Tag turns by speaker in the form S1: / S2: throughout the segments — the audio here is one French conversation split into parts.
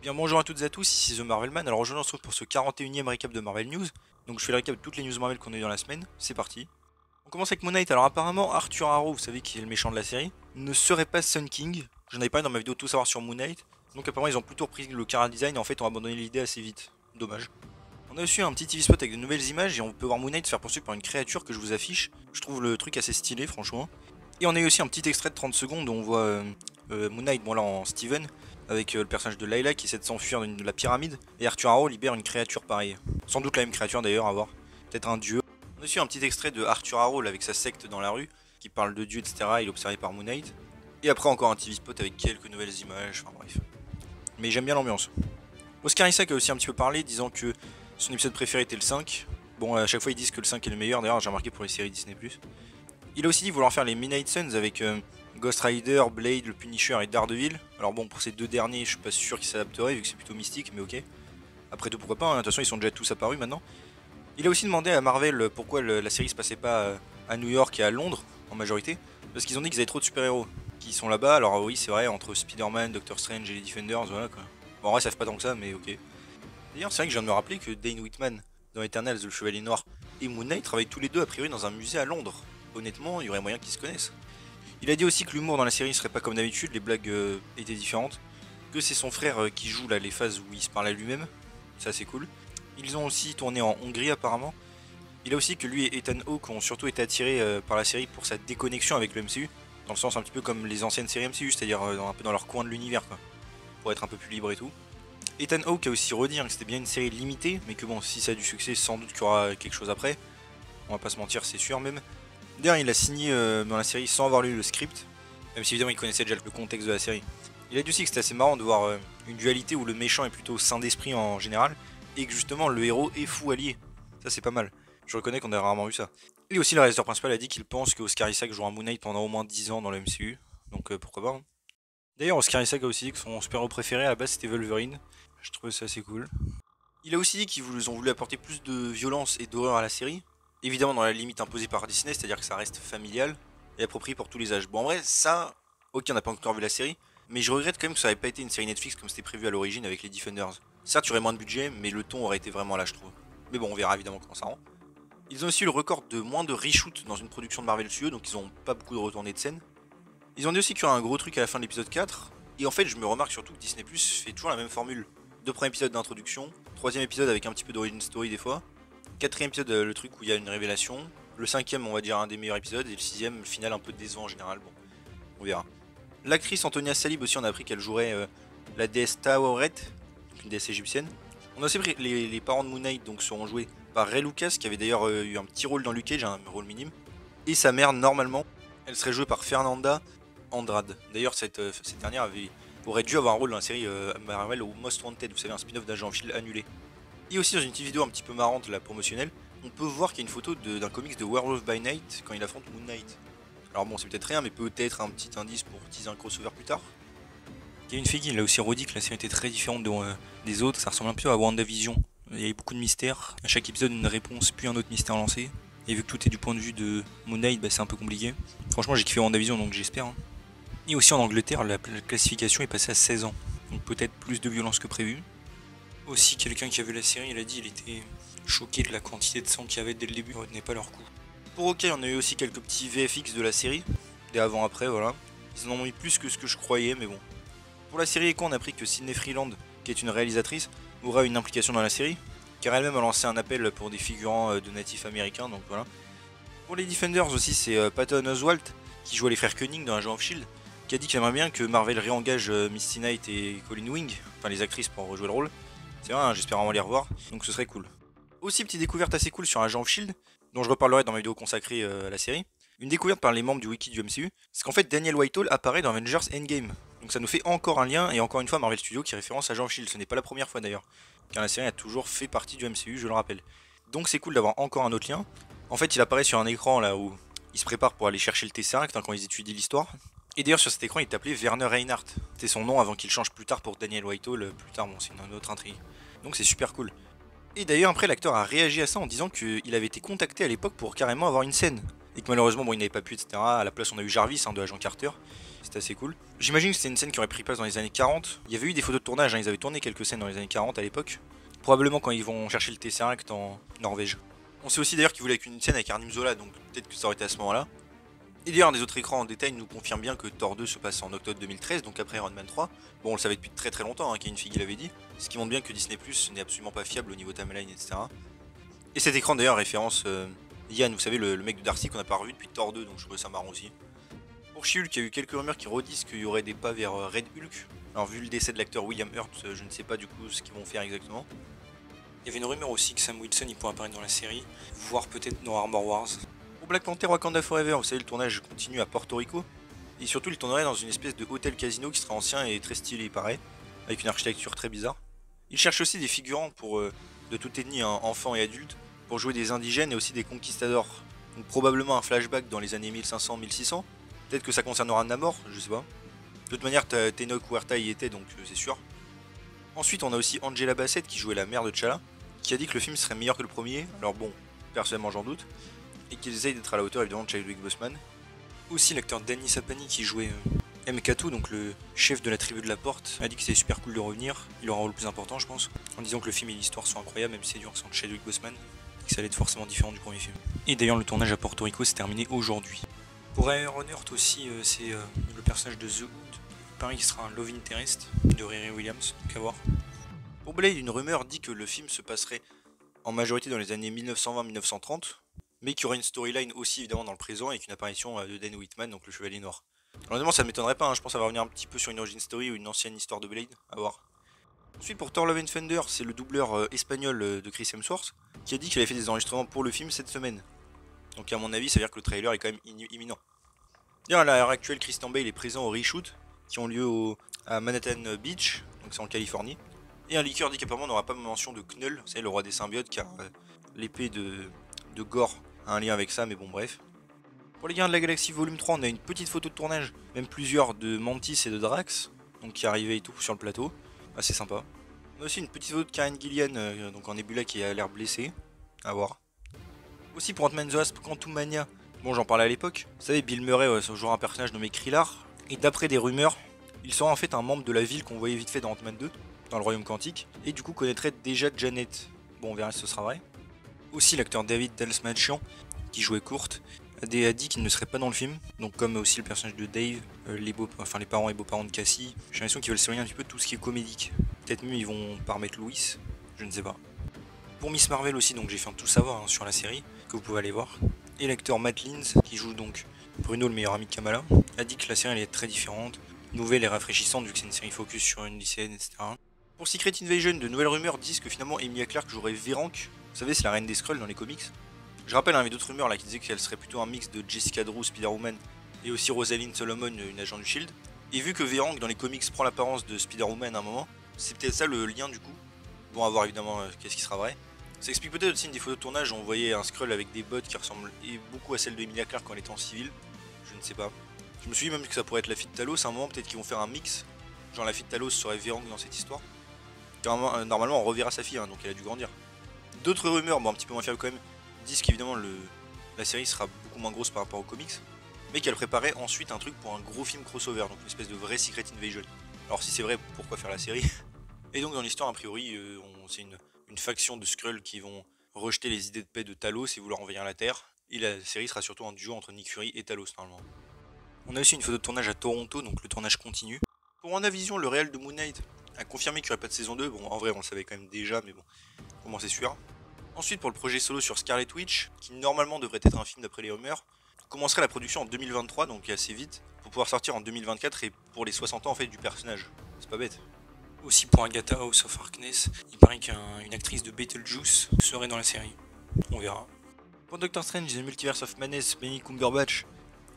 S1: Bien bonjour à toutes et à tous, ici The Marvelman. Alors aujourd'hui on se retrouve pour ce 41e récap de Marvel News. Donc je fais le récap de toutes les news Marvel qu'on a eu dans la semaine, c'est parti. On commence avec Moon Knight. Alors apparemment Arthur Harrow, vous savez qui est le méchant de la série, ne serait pas Sun King. J'en avais parlé dans ma vidéo Tout savoir sur Moon Knight. Donc apparemment ils ont plutôt repris le chara design et en fait ont abandonné l'idée assez vite. Dommage. On a aussi un petit TV spot avec de nouvelles images et on peut voir Moon Knight se faire poursuivre par une créature que je vous affiche. Je trouve le truc assez stylé franchement. Et on a eu aussi un petit extrait de 30 secondes où on voit Moon Knight, bon là en Steven, avec le personnage de Layla qui essaie de s'enfuir de la pyramide, et Arthur Harrow libère une créature pareille. Sans doute la même créature d'ailleurs, à voir. Peut-être un dieu. On a aussi un petit extrait de Arthur Harrow là, avec sa secte dans la rue, qui parle de dieu, etc. Il est observé par Moon Knight. Et après encore un TV spot avec quelques nouvelles images, enfin bref. Mais j'aime bien l'ambiance. Oscar Isaac a aussi un petit peu parlé, disant que son épisode préféré était le 5. Bon, à chaque fois ils disent que le 5 est le meilleur, d'ailleurs j'ai remarqué pour les séries Disney+. Il a aussi dit vouloir faire les Midnight Suns avec Ghost Rider, Blade, le Punisher et Daredevil. Alors bon, pour ces deux derniers, je suis pas sûr qu'ils s'adapteraient vu que c'est plutôt mystique, mais ok. Après tout, pourquoi pas, hein. De toute façon ils sont déjà tous apparus maintenant. Il a aussi demandé à Marvel pourquoi la série se passait pas à New York et à Londres, en majorité. Parce qu'ils ont dit qu'ils avaient trop de super-héros qui sont là-bas. Alors oui, c'est vrai, entre Spider-Man, Doctor Strange et les Defenders, voilà quoi. Bon, en vrai, ça fait pas tant que ça, mais ok. D'ailleurs, c'est vrai que je viens de me rappeler que Dane Whitman, dans Eternals, le Chevalier Noir, et Moon Knight travaillent tous les deux a priori dans un musée à Londres. Honnêtement, il y aurait moyen qu'ils se connaissent. Il a dit aussi que l'humour dans la série serait pas comme d'habitude, les blagues étaient différentes, que c'est son frère qui joue là les phases où il se parle à lui-même, ça c'est cool. Ils ont aussi tourné en Hongrie apparemment. Il a aussi que lui et Ethan Hawke ont surtout été attirés par la série pour sa déconnexion avec le MCU, dans le sens un petit peu comme les anciennes séries MCU, c'est-à-dire un peu dans leur coin de l'univers quoi, pour être un peu plus libre et tout. Ethan Hawke a aussi redit que c'était bien une série limitée, mais que bon, si ça a du succès, sans doute qu'il y aura quelque chose après. On va pas se mentir, c'est sûr même. D'ailleurs, il a signé dans la série sans avoir lu le script, même si évidemment il connaissait déjà le contexte de la série. Il a dit aussi que c'était assez marrant de voir une dualité où le méchant est plutôt sain d'esprit en général, et que justement le héros est fou allié. Ça c'est pas mal. Je reconnais qu'on a rarement vu ça. Et aussi le réalisateur principal a dit qu'il pense que Oscar Isaac jouera Moon Knight pendant au moins 10 ans dans le MCU, donc pourquoi pas. Hein. D'ailleurs, Oscar Isaac a aussi dit que son super-héros préféré à la base c'était Wolverine. Je trouve ça assez cool. Il a aussi dit qu'ils ont voulu apporter plus de violence et d'horreur à la série, évidemment dans la limite imposée par Disney, c'est-à-dire que ça reste familial et approprié pour tous les âges. Bon en vrai ça, ok on n'a pas encore vu la série, mais je regrette quand même que ça n'avait pas été une série Netflix comme c'était prévu à l'origine avec les Defenders. Certes il y aurait moins de budget, mais le ton aurait été vraiment là je trouve. Mais bon on verra évidemment comment ça rend. Ils ont aussi eu le record de moins de reshoots dans une production de Marvel Studios, donc ils ont pas beaucoup de retournées de scène. Ils ont dit aussi qu'il y aura un gros truc à la fin de l'épisode 4, et en fait je me remarque surtout que Disney Plus fait toujours la même formule. Deux premiers épisodes d'introduction, troisième épisode avec un petit peu d'origin story des fois, quatrième épisode le truc où il y a une révélation, le cinquième on va dire un des meilleurs épisodes, et le sixième le final un peu décevant en général, bon, on verra. L'actrice Antonia Salib aussi on a appris qu'elle jouerait la déesse Taoret, une déesse égyptienne. On a aussi appris que les parents de Moon Knight donc seront joués par Ray Lucas qui avait d'ailleurs eu un petit rôle dans Luke Cage, un rôle minime, et sa mère normalement elle serait jouée par Fernanda Andrade. D'ailleurs cette dernière aurait dû avoir un rôle dans la série Marvel ou Most Wanted, vous savez un spin-off d'Agent Shield annulé. Et aussi dans une petite vidéo un petit peu marrante, la promotionnelle, on peut voir qu'il y a une photo d'un comics de Werewolf by Night quand il affronte Moon Knight. Alors bon c'est peut-être rien mais peut-être un petit indice pour teaser un crossover plus tard. Kevin Feige il a aussi redit que la série était très différente des autres, ça ressemble un peu à WandaVision. Il y avait beaucoup de mystères, à chaque épisode une réponse puis un autre mystère lancé. Et vu que tout est du point de vue de Moon Knight, bah, c'est un peu compliqué. Franchement j'ai kiffé WandaVision donc j'espère. Hein. Et aussi en Angleterre, la classification est passée à 16 ans, donc peut-être plus de violence que prévu. Aussi, quelqu'un qui a vu la série, il a dit qu'il était choqué de la quantité de sang qu'il y avait dès le début, ils retenaient pas leur coup. Pour OK, on a eu aussi quelques petits VFX de la série, des avant-après, voilà. Ils en ont mis plus que ce que je croyais, mais bon. Pour la série Echo, on a appris que Sydney Freeland, qui est une réalisatrice, aura une implication dans la série, car elle-même a lancé un appel pour des figurants de natifs américains, donc voilà. Pour les Defenders aussi, c'est Patton Oswalt, qui joue les frères Koenig dans Agent of Shield, qui a dit qu'il aimerait bien que Marvel réengage Misty Knight et Colleen Wing, enfin les actrices pour rejouer le rôle. C'est vrai, hein, j'espère vraiment les revoir, donc ce serait cool. Aussi, petite découverte assez cool sur Agent of Shield, dont je reparlerai dans ma vidéo consacrée à la série. Une découverte par les membres du wiki du MCU, c'est qu'en fait Daniel Whitehall apparaît dans Avengers Endgame. Donc ça nous fait encore un lien, et encore une fois Marvel Studios qui référence Agent of Shield, ce n'est pas la première fois d'ailleurs, car la série a toujours fait partie du MCU, je le rappelle. Donc c'est cool d'avoir encore un autre lien. En fait, il apparaît sur un écran là où il se prépare pour aller chercher le Tesseract quand ils étudient l'histoire. Et d'ailleurs sur cet écran il est appelé Werner Reinhardt. C'était son nom avant qu'il change plus tard pour Daniel Whitehall, plus tard bon c'est une autre intrigue. Donc c'est super cool. Et d'ailleurs après l'acteur a réagi à ça en disant qu'il avait été contacté à l'époque pour carrément avoir une scène et que malheureusement, bon, il n'avait pas pu, etc. À la place, on a eu Jarvis, hein, de Agent Carter. C'était assez cool. J'imagine que c'était une scène qui aurait pris place dans les années 40. Il y avait eu des photos de tournage, hein, ils avaient tourné quelques scènes dans les années 40 à l'époque. Probablement quand ils vont chercher le Tesseract en Norvège. On sait aussi d'ailleurs qu'ils voulaient qu'une scène avec Arnim Zola, donc peut-être que ça aurait été à ce moment-là. Et d'ailleurs, des autres écrans en détail nous confirment bien que Thor 2 se passe en octobre 2013, donc après Iron Man 3. Bon, on le savait depuis très très longtemps, hein, Kevin Feige l'avait dit. Ce qui montre bien que Disney Plus n'est absolument pas fiable au niveau timeline, etc. Et cet écran d'ailleurs référence Yann, vous savez, le mec de Darcy qu'on n'a pas revu depuis Thor 2, donc je trouvais ça marrant aussi. Pour She-Hulk, il y a eu quelques rumeurs qui redisent qu'il y aurait des pas vers Red Hulk. Alors vu le décès de l'acteur William Hurt, je ne sais pas du coup ce qu'ils vont faire exactement. Il y avait une rumeur aussi que Sam Wilson il pourrait apparaître dans la série, voire peut-être dans Armor Wars. Pour Black Panther Wakanda Forever, vous savez, le tournage continue à Porto Rico. Et surtout, il tournerait dans une espèce de hôtel casino qui serait ancien et très stylé, il paraît, avec une architecture très bizarre. Il cherche aussi des figurants pour de toute ethnie, hein, enfants et adultes, pour jouer des indigènes et aussi des conquistadors. Donc probablement un flashback dans les années 1500-1600. Peut-être que ça concernera Namor, je sais pas. De toute manière, Tenoch Huerta y était, donc c'est sûr. Ensuite, on a aussi Angela Bassett qui jouait la mère de T'Challa, qui a dit que le film serait meilleur que le premier. Alors bon, personnellement j'en doute. Et qu'ils essayent d'être à la hauteur évidemment de Chadwick Boseman. Aussi l'acteur Danny Sapani qui jouait MK2, donc le chef de la tribu de la Porte, a dit que c'était super cool de revenir. Il aura un rôle plus important, je pense, en disant que le film et l'histoire sont incroyables, même si c'est dur sans Chadwick Boseman, et que ça allait être forcément différent du premier film. Et d'ailleurs, le tournage à Porto Rico s'est terminé aujourd'hui. Pour Ironheart aussi, c'est le personnage de The Hood. Il paraît qu'il sera un love interest de Riri Williams, donc à voir. Pour Blade, une rumeur dit que le film se passerait en majorité dans les années 1920-1930, mais qu'il y aurait une storyline aussi évidemment dans le présent avec une apparition de Dan Whitman, donc le Chevalier Noir. Alors honnêtement ça ne m'étonnerait pas, hein, je pense que ça va revenir un petit peu sur une origin story ou une ancienne histoire de Blade, à voir. Ensuite pour Thor Love and Thunder, c'est le doubleur espagnol de Chris Hemsworth qui a dit qu'il avait fait des enregistrements pour le film cette semaine. Donc à mon avis ça veut dire que le trailer est quand même imminent. D'ailleurs à l'heure actuelle Christian Bale est présent au reshoot qui ont lieu à Manhattan Beach, donc c'est en Californie. Et un leaker dit qu'apparemment on n'aura pas mention de Knull, c'est le roi des symbiotes car l'épée de Gore a un lien avec ça, mais bon bref. Pour les Gardiens de la Galaxie volume 3, on a une petite photo de tournage, même plusieurs de Mantis et de Drax, donc qui arrivaient et tout sur le plateau, assez sympa. On a aussi une petite photo de Karen Gillian, donc en Nebula qui a l'air blessée, à voir. Aussi pour Ant-Man The Wasp Quantumania, bon j'en parlais à l'époque, vous savez Bill Murray jouera un personnage nommé Krillard, et d'après des rumeurs, il sera en fait un membre de la ville qu'on voyait vite fait dans Ant-Man 2, dans le royaume quantique, et du coup connaîtrait déjà Janet. Bon on verra si ce sera vrai. Aussi l'acteur David Dastmalchian, qui jouait Kurt, a dit qu'il ne serait pas dans le film, donc comme aussi le personnage de Dave, les parents et beaux-parents de Cassie. J'ai l'impression qu'ils veulent s'éloigner un petit peu de tout ce qui est comédique. Peut-être même ils vont pas remettre Louis, je ne sais pas. Pour Miss Marvel aussi, donc j'ai fait un tout savoir hein, sur la série, que vous pouvez aller voir. Et l'acteur Matt Linz, qui joue donc Bruno, le meilleur ami de Kamala, a dit que la série elle est très différente, nouvelle et rafraîchissante vu que c'est une série focus sur une lycéenne, etc. Pour Secret Invasion, de nouvelles rumeurs disent que finalement Emilia Clarke jouerait Vérank. Vous savez, c'est la reine des Skrulls dans les comics. Je rappelle, hein, il y avait d'autres rumeurs là qui disaient qu'elle serait plutôt un mix de Jessica Drew, Spider-Woman, et aussi Rosalind Solomon, une agent du Shield. Et vu que Vérank dans les comics prend l'apparence de Spider-Woman à un moment, c'est peut-être ça le lien du coup. Bon, à voir évidemment qu'est-ce qui sera vrai. Ça explique peut-être aussi des photos de tournage, on voyait un Skrull avec des bottes qui ressemblent beaucoup à celle de Emilia Clarke quand elle était en civil. Je ne sais pas. Je me suis dit même que ça pourrait être la fille de Talos, à un moment peut-être qu'ils vont faire un mix. Genre la fille de Talos serait Vérank dans cette histoire. Normalement on reverra sa fille, hein, donc elle a dû grandir. D'autres rumeurs, bon un petit peu moins fiables quand même, disent qu'évidemment la série sera beaucoup moins grosse par rapport aux comics, mais qu'elle préparait ensuite un truc pour un gros film crossover, donc une espèce de vrai Secret Invasion. Alors si c'est vrai, pourquoi faire la série? Et donc dans l'histoire, a priori, c'est une faction de Skrulls qui vont rejeter les idées de paix de Talos et vouloir envahir la Terre, et la série sera surtout un duo entre Nick Fury et Talos normalement. On a aussi une photo de tournage à Toronto, donc le tournage continue. Pour WandaVision, le réel de Moon Knight a confirmé qu'il n'y aurait pas de saison 2, bon en vrai on le savait quand même déjà, mais bon, comment c'est sûr. Ensuite pour le projet solo sur Scarlet Witch, qui normalement devrait être un film d'après les rumeurs, commencerait la production en 2023, donc assez vite, pour pouvoir sortir en 2024 et pour les 60 ans en fait du personnage. C'est pas bête. Aussi pour Agatha House of Harkness, il paraît qu'une actrice de Beetlejuice serait dans la série. On verra. Pour Doctor Strange The Multiverse of Madness, Benny Cumberbatch,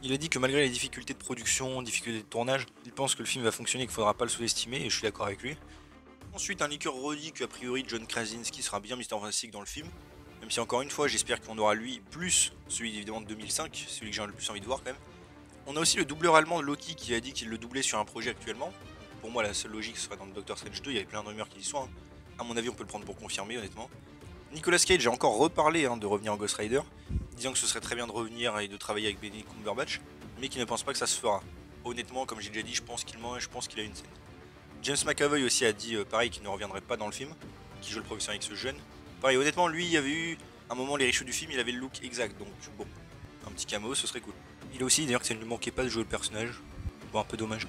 S1: il a dit que malgré les difficultés de production, difficultés de tournage, il pense que le film va fonctionner et qu'il ne faudra pas le sous-estimer, et je suis d'accord avec lui. Ensuite, un leaker redit qu'a priori John Krasinski sera bien Mr. Fantastic dans le film, même si encore une fois, j'espère qu'on aura lui plus celui évidemment de 2005, celui que j'ai le plus envie de voir quand même. On a aussi le doubleur allemand de Loki qui a dit qu'il le doublait sur un projet actuellement. Pour moi, la seule logique serait dans le Doctor Strange 2, il y avait plein de rumeurs qui y sont. Hein. À mon avis, on peut le prendre pour confirmer, honnêtement. Nicolas Cage a encore reparlé de revenir en Ghost Rider. disant que ce serait très bien de revenir et de travailler avec Benedict Cumberbatch, mais qu'il ne pense pas que ça se fera. Honnêtement, comme j'ai déjà dit, je pense qu'il ment et je pense qu'il a une scène. James McAvoy aussi a dit pareil qu'il ne reviendrait pas dans le film, qui joue le professeur X jeune. Pareil, honnêtement, lui, il y avait eu un moment, les reshoots du film, il avait le look exact, donc bon, un petit caméo, ce serait cool. Il a aussi d'ailleurs que ça ne lui manquait pas de jouer le personnage, bon, un peu dommage.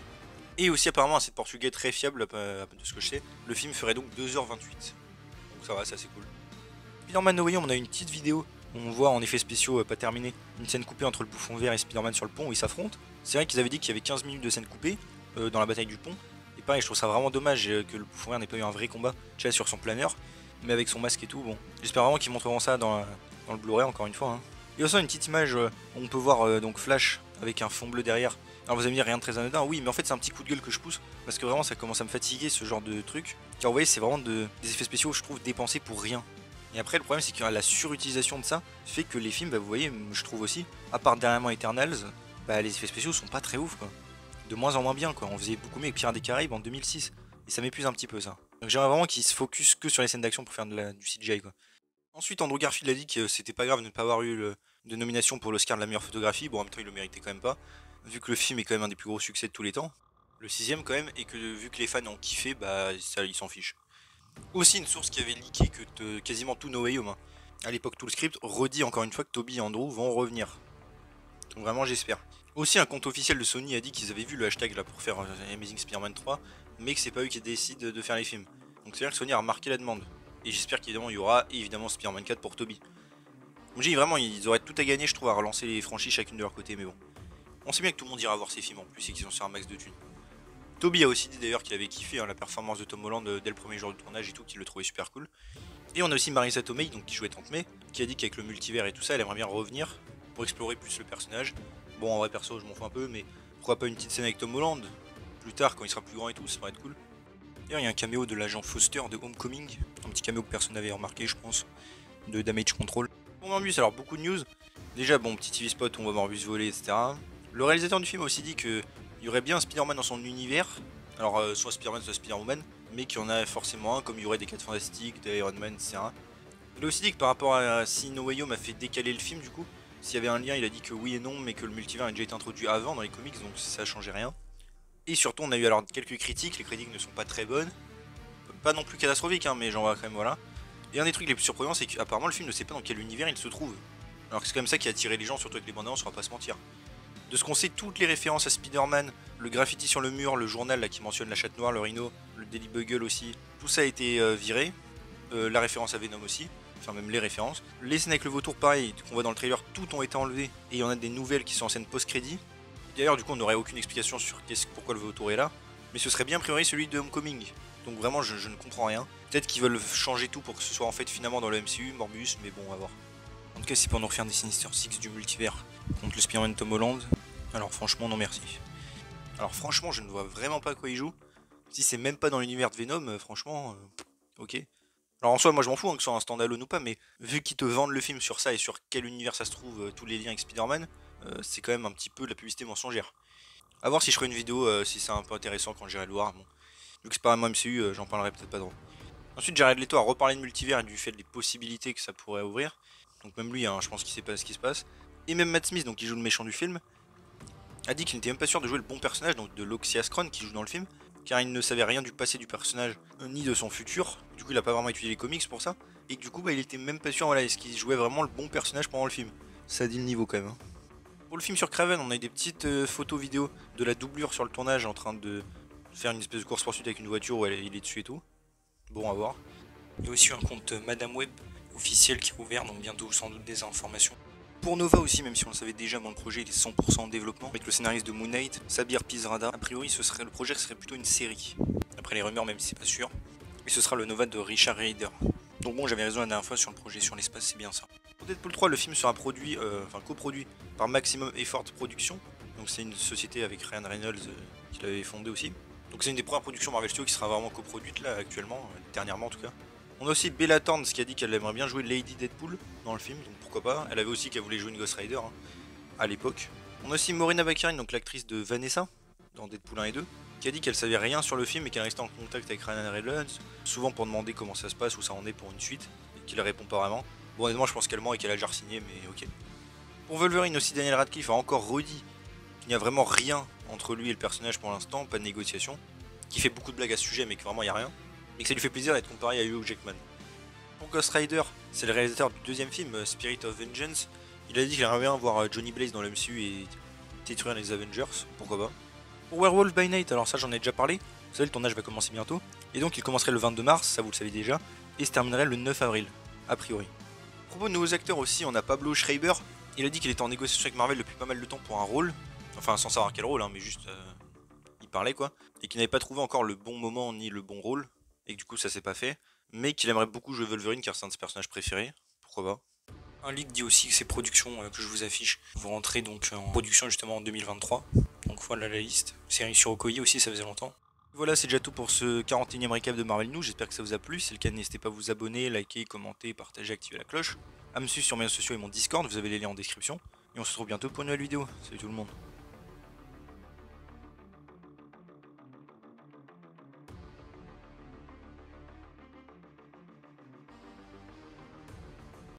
S1: Et aussi apparemment un site portugais très fiable, de ce que je sais, le film ferait donc 2h28. Donc ça va, ça c'est cool. Spider-Man No Way Home, on a une petite vidéo où on voit en effets spéciaux pas terminés une scène coupée entre le bouffon vert et Spider-Man sur le pont où ils s'affrontent. C'est vrai qu'ils avaient dit qu'il y avait 15 minutes de scène coupée dans la bataille du pont. Et pareil, je trouve ça vraiment dommage que le bouffon vert n'ait pas eu un vrai combat, tu sais, sur son planeur, mais avec son masque et tout. Bon, j'espère vraiment qu'ils montreront ça dans le Blu-ray encore une fois. Hein. Il y a aussi une petite image où on peut voir donc Flash avec un fond bleu derrière. Alors vous allez me dire rien de très anodin, oui, mais en fait c'est un petit coup de gueule que je pousse parce que vraiment ça commence à me fatiguer ce genre de truc. Car vous voyez, c'est vraiment des effets spéciaux, je trouve, dépensés pour rien. Et après, le problème, c'est que la surutilisation de ça fait que les films, bah, vous voyez, je trouve aussi, à part dernièrement Eternals, bah, les effets spéciaux sont pas très ouf, quoi. De moins en moins bien, quoi. On faisait beaucoup mieux avec Pirates des Caraïbes en 2006. Et ça m'épuise un petit peu, ça. Donc j'aimerais vraiment qu'ils se focus que sur les scènes d'action pour faire du CGI, quoi. Ensuite, Andrew Garfield a dit que c'était pas grave de ne pas avoir eu de nomination pour l'Oscar de la meilleure photographie. Bon, en même temps, il le méritait quand même pas, vu que le film est quand même un des plus gros succès de tous les temps. Le sixième, quand même, et que vu que les fans ont kiffé, bah, ça, ils s'en fichent. Aussi une source qui avait leaké que quasiment tout No Way Home, hein. À l'époque tout le script redit encore une fois que Toby et Andrew vont revenir. Donc vraiment j'espère. Aussi un compte officiel de Sony a dit qu'ils avaient vu le hashtag là pour faire Amazing Spider-Man 3, mais que c'est pas eux qui décident de faire les films. Donc c'est-à-dire que Sony a remarqué la demande. Et j'espère qu'évidemment il y aura évidemment Spider-Man 4 pour Toby. Donc j'ai dit vraiment ils auraient tout à gagner je trouve à relancer les franchises chacune de leur côté, mais bon. On sait bien que tout le monde ira voir ces films en plus et qu'ils ont sur un max de thunes. Toby a aussi dit d'ailleurs qu'il avait kiffé la performance de Tom Holland dès le premier jour de tournage et tout, qu'il le trouvait super cool. Et on a aussi Marisa Tomei, donc qui jouait Tante May, qui a dit qu'avec le multivers et tout ça, elle aimerait bien revenir pour explorer plus le personnage. Bon, en vrai perso, je m'en fous un peu, mais pourquoi pas une petite scène avec Tom Holland plus tard quand il sera plus grand et tout, ça pourrait être cool. D'ailleurs, il y a un caméo de l'agent Foster de Homecoming, un petit caméo que personne n'avait remarqué, je pense, de Damage Control. Bon, Morbius, alors beaucoup de news. Déjà, bon, petit TV spot, on voit Morbius voler, etc. Le réalisateur du film a aussi dit qu'il y aurait bien un Spider-Man dans son univers. Alors, soit Spider-Man, soit Spider-Woman, mais qu'il y en a forcément un, comme il y aurait des 4 Fantastiques, des Iron Man, etc. Il a aussi dit que par rapport à si No Way Home a fait décaler le film, du coup, s'il y avait un lien, il a dit que oui et non, mais que le multivers a déjà été introduit avant dans les comics, donc ça changeait rien. Et surtout, on a eu alors quelques critiques, les critiques ne sont pas très bonnes, pas non plus catastrophiques, hein, mais j'en vois quand même, voilà. Et un des trucs les plus surprenants, c'est qu'apparemment le film ne sait pas dans quel univers il se trouve. Alors que c'est quand même ça qui a attiré les gens, surtout avec les bandes annonces, on va pas se mentir. De ce qu'on sait, toutes les références à Spider-Man, le graffiti sur le mur, le journal là, qui mentionne la chatte noire, le rhino, le Daily Bugle aussi, tout ça a été viré. La référence à Venom aussi, enfin même les références. Les scènes avec le vautour, pareil, qu'on voit dans le trailer, tout ont été enlevés. Et il y en a des nouvelles qui sont en scène post-crédit. D'ailleurs, du coup, on n'aurait aucune explication sur pourquoi le vautour est là. Mais ce serait bien a priori celui de Homecoming. Donc vraiment, je ne comprends rien. Peut-être qu'ils veulent changer tout pour que ce soit en fait finalement dans le MCU, Morbius, mais bon, on va voir. En tout cas, c'est pour nous refaire des Sinister Six du multivers contre le Spider-Man Tom Holland. Alors franchement, non merci. Alors franchement, je ne vois vraiment pas à quoi il joue. Si c'est même pas dans l'univers de Venom, franchement, ok. Alors en soi, moi je m'en fous hein, que ce soit un standalone ou pas, mais vu qu'ils te vendent le film sur ça et sur quel univers ça se trouve, tous les liens avec Spider-Man, c'est quand même un petit peu de la publicité mensongère. A voir si je ferai une vidéo, si c'est un peu intéressant quand j'irai le voir. Bon. Vu que c'est pas un MCU, j'en parlerai peut-être pas trop. Ensuite, Jared Leto a reparlé de multivers et du fait des possibilités que ça pourrait ouvrir. Donc même lui, hein, je pense qu'il sait pas ce qui se passe. Et même Matt Smith, donc qui joue le méchant du film, a dit qu'il n'était même pas sûr de jouer le bon personnage, donc de Loxias Krone qui joue dans le film, car il ne savait rien du passé du personnage, ni de son futur. Du coup, il a pas vraiment étudié les comics pour ça. Et du coup, bah, il était même pas sûr, voilà, est-ce qu'il jouait vraiment le bon personnage pendant le film. Ça dit le niveau quand même. Hein. Pour le film sur Kraven, on a eu des petites photos vidéo de la doublure sur le tournage en train de faire une espèce de course-poursuite avec une voiture où il est dessus et tout. Bon, à voir. Il y a aussi un compte Madame Web officiel qui est ouvert, donc bientôt sans doute des informations. Pour Nova aussi, même si on le savait déjà, le projet il est 100% en développement. Avec le scénariste de Moon Knight, Sabir Pizrada, a priori le projet serait plutôt une série. Après les rumeurs, même si c'est pas sûr. Et ce sera le Nova de Richard Rider. Donc bon, j'avais raison la dernière fois sur le projet sur l'espace, c'est bien ça. Pour Deadpool 3, le film sera coproduit par Maximum Effort Production. Donc c'est une société avec Ryan Reynolds qui l'avait fondée aussi. Donc c'est une des premières productions Marvel Studios qui sera vraiment coproduite là actuellement, dernièrement en tout cas. On a aussi Bella Thorne qui a dit qu'elle aimerait bien jouer Lady Deadpool dans le film, donc pourquoi pas. Elle avait aussi qu'elle voulait jouer une Ghost Rider hein, à l'époque. On a aussi Morena Baccarin, donc l'actrice de Vanessa dans Deadpool 1 et 2, qui a dit qu'elle savait rien sur le film et qu'elle restait en contact avec Ryan Reynolds, souvent pour demander comment ça se passe, où ça en est pour une suite, et qu'il répond pas vraiment. Bon honnêtement je pense qu'elle ment et qu'elle a déjà signé, mais ok. Pour Wolverine aussi, Daniel Radcliffe a encore redit qu'il n'y a vraiment rien entre lui et le personnage pour l'instant, pas de négociation, qui fait beaucoup de blagues à ce sujet mais que vraiment il n'y a rien, et que ça lui fait plaisir d'être comparé à Hugh Jackman. Pour Ghost Rider, c'est le réalisateur du deuxième film, Spirit of Vengeance. Il a dit qu'il aimerait bien voir Johnny Blaze dans le MCU et détruire les Avengers, pourquoi pas. Pour Werewolf by Night, alors ça j'en ai déjà parlé, vous savez le tournage va commencer bientôt, et donc il commencerait le 22 mars, ça vous le savez déjà, et se terminerait le 9 avril, a priori. À propos de nouveaux acteurs aussi, on a Pablo Schreiber, il a dit qu'il était en négociation avec Marvel depuis pas mal de temps pour un rôle, enfin sans savoir quel rôle, hein, mais juste il parlait quoi, et qu'il n'avait pas trouvé encore le bon moment ni le bon rôle, et que du coup ça s'est pas fait, mais qu'il aimerait beaucoup jouer Wolverine car c'est un de ses personnages préférés, pourquoi pas. Un leak dit aussi que ces productions que je vous affiche vont rentrer donc en production justement en 2023. Donc voilà la liste. Série sur Okoye aussi, ça faisait longtemps. Voilà, c'est déjà tout pour ce 41e récap de Marvel News. J'espère que ça vous a plu. Si c'est le cas, n'hésitez pas à vous abonner, liker, commenter, partager, activer la cloche. À me suivre sur mes réseaux sociaux et mon Discord, vous avez les liens en description. Et on se retrouve bientôt pour une nouvelle vidéo. Salut tout le monde.